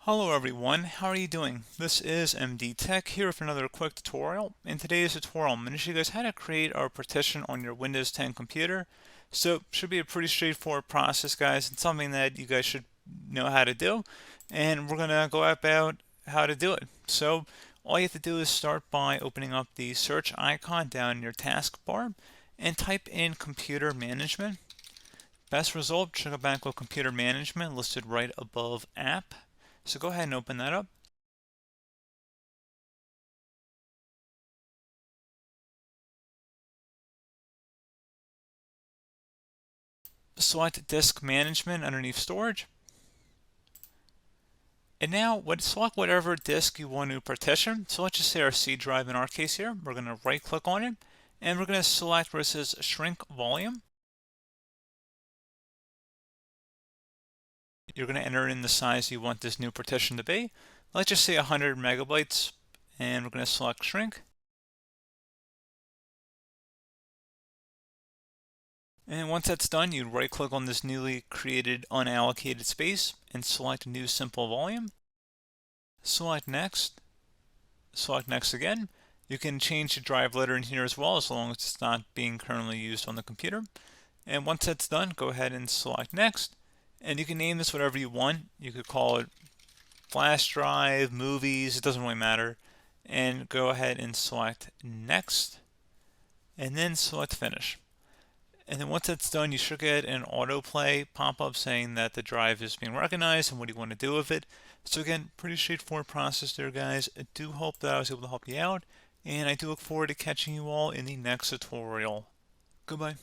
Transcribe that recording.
Hello everyone, how are you doing? This is MD Tech here with another quick tutorial. In today's tutorial, I'm going to show you guys how to create our partition on your Windows 10 computer. So, should be a pretty straightforward process, guys. It's something that you guys should know how to do, and we're going to go about how to do it. So, all you have to do is start by opening up the search icon down in your taskbar and type in computer management. Best result should go back with computer management listed right above app. So go ahead and open that up. Select disk management underneath storage. And now select whatever disk you want to partition. So let's just say our C drive in our case here. We're going to right click on it and we're going to select where it says shrink volume. You're going to enter in the size you want this new partition to be. Let's just say 100 megabytes and we're going to select shrink. And once that's done, you right click on this newly created unallocated space and select new simple volume. Select next again. You can change the drive letter in here as well, as long as it's not being currently used on the computer. And once that's done, go ahead and select next. And you can name this whatever you want. You could call it flash drive, movies, it doesn't really matter. And go ahead and select next, and then select finish. And then once that's done, you should get an autoplay pop-up saying that the drive is being recognized and what you want to do with it. So again, pretty straightforward process there, guys. I do hope that I was able to help you out, and I do look forward to catching you all in the next tutorial. Goodbye.